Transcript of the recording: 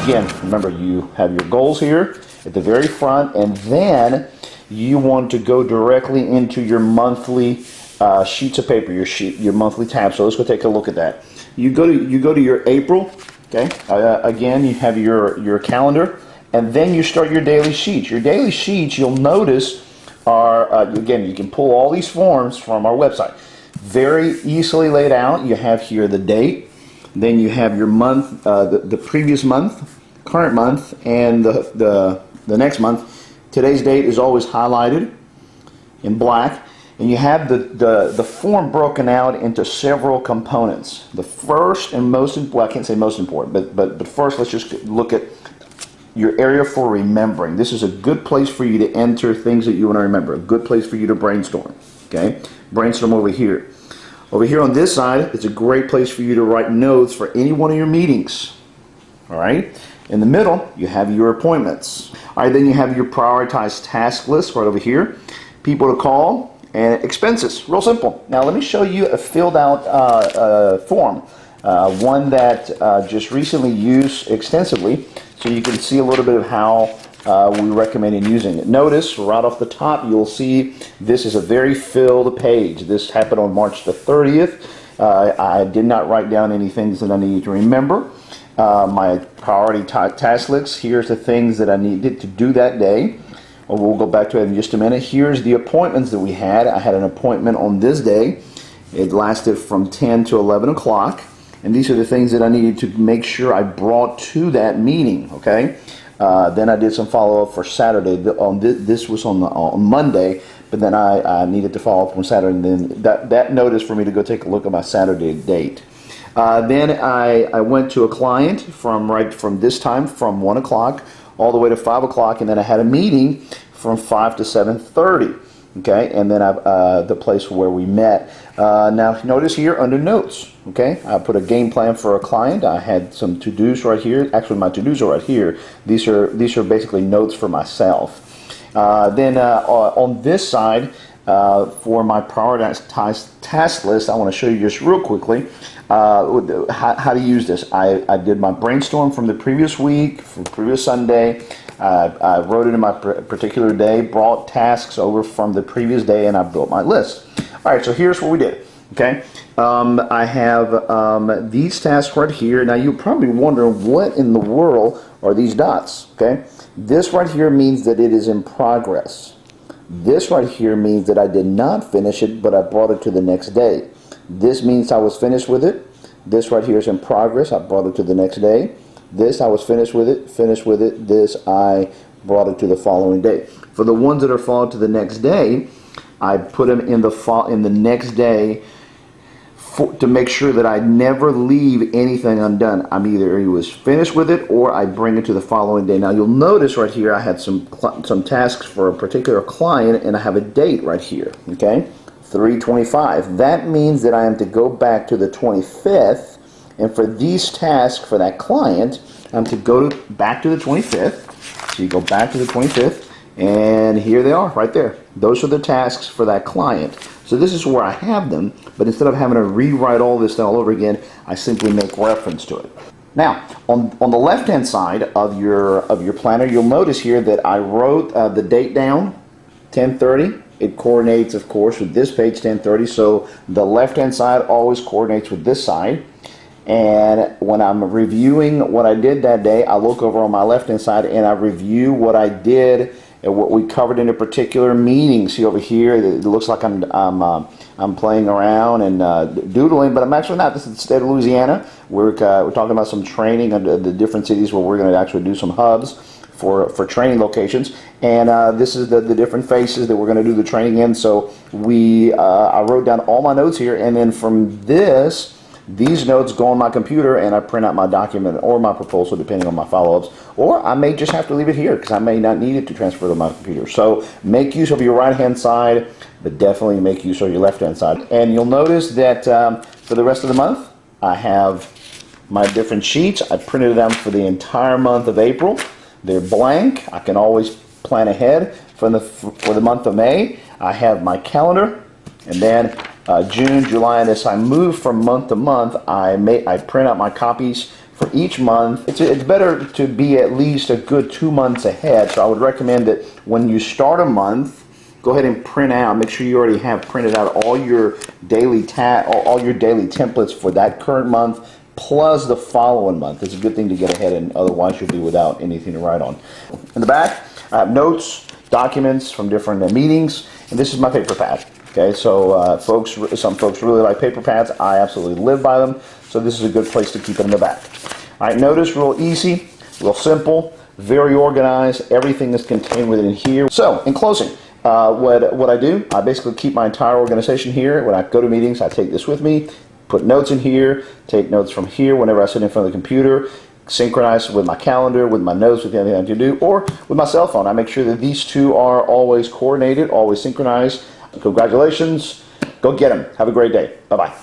again, remember you have your goals here at the very front, and then you want to go directly into your monthly sheets of paper, your monthly tab. So let's go take a look at that. You go to your April. Okay. Again, you have your calendar, and then you start your daily sheets. Your daily sheets, you'll notice, are again, you can pull all these forms from our website. Very easily laid out. You have here the date, then you have your month, the previous month, current month, and the next month. Today's date is always highlighted in black, and you have the form broken out into several components. The first and most important, well, I can't say most important, but first let's just look at your area for remembering. This is a good place for you to enter things that you want to remember. A good place for you to brainstorm. Okay, brainstorm over here. Over here on this side, it's a great place for you to write notes for any one of your meetings. All right. In the middle, you have your appointments. All right. Then you have your prioritized task list right over here. People to call and expenses. Real simple. Now let me show you a filled out form. One that just recently used extensively, so you can see a little bit of how we recommend using it. Notice right off the top, you'll see this is a very filled page. This happened on March the 30th. I did not write down any things that I needed to remember. My priority task list, here's the things that I needed to do that day. We'll go back to it in just a minute. Here's the appointments that we had. I had an appointment on this day. It lasted from 10 to 11 o'clock. And these are the things that I needed to make sure I brought to that meeting, okay? Then I did some follow-up for Saturday. This was on Monday, but then I needed to follow up on Saturday, and then that note is for me to go take a look at my Saturday date. Then I went to a client from this time, from 1 o'clock all the way to 5 o'clock, and then I had a meeting from 5 to 7:30. Okay, and then the place where we met. Now notice here under notes, okay, I put a game plan for a client. I had some to-dos right here. Actually, my to-dos are right here. These are basically notes for myself. Then on this side, for my prioritized task list, I want to show you just real quickly how to use this. I did my brainstorm from the previous week, from previous Sunday. I wrote it in my particular day, brought tasks over from the previous day, and I built my list. All right, so here's what we did. Okay, I have these tasks right here. Now you're probably wondering, what in the world are these dots? Okay, this right here means that it is in progress. This right here means that I did not finish it, but I brought it to the next day. This means I was finished with it. This right here is in progress. I brought it to the next day. This, I was finished with it. This, I brought it to the following day. For the ones that are followed to the next day, I put them in the next day to make sure that I never leave anything undone. I'm either was finished with it or I bring it to the following day. Now you'll notice right here I had some tasks for a particular client, and I have a date right here. Okay, 3/25. That means that I am to go back to the 25th. And for these tasks for that client, I'm to go back to the 25th. So you go back to the 25th, and here they are right there. Those are the tasks for that client. So this is where I have them, but instead of having to rewrite all this all over again, I simply make reference to it. Now, on the left-hand side of your planner, you'll notice here that I wrote the date down, 10:30. It coordinates, of course, with this page, 10:30. So the left-hand side always coordinates with this side. And when I'm reviewing what I did that day, I look over on my left-hand side and I review what I did and what we covered in a particular meeting. See over here, it looks like I'm playing around and doodling, but I'm actually not. This is the state of Louisiana. We're talking about some training of the different cities where we're going to actually do some hubs for training locations, and this is the different phases that we're going to do the training in. So I wrote down all my notes here, and then from these notes go on my computer, and I print out my document or my proposal depending on my follow-ups, or I may just have to leave it here because I may not need it to transfer to my computer. So make use of your right-hand side, but definitely make use of your left-hand side. And you'll notice that for the rest of the month, I have my different sheets. I printed them for the entire month of April. They're blank. I can always plan ahead for the month of May. I have my calendar, and then June, July, and as I move from month to month, I print out my copies for each month. It's better to be at least a good 2 months ahead. So I would recommend that when you start a month, go ahead and print out. Make sure you already have printed out all your daily templates for that current month, plus the following month. It's a good thing to get ahead, and otherwise you'll be without anything to write on. In the back, I have notes, documents from different meetings, and this is my paper pad. Okay, so some folks really like paper pads. I absolutely live by them, so this is a good place to keep it in the back. All right, notice, real easy, real simple, very organized. Everything is contained within here. So, in closing, what I do, I basically keep my entire organization here. When I go to meetings, I take this with me, put notes in here, take notes from here whenever I sit in front of the computer, synchronize with my calendar, with my notes, with anything I do, or with my cell phone. I make sure that these two are always coordinated, always synchronized. Congratulations. Go get them. Have a great day. Bye-bye.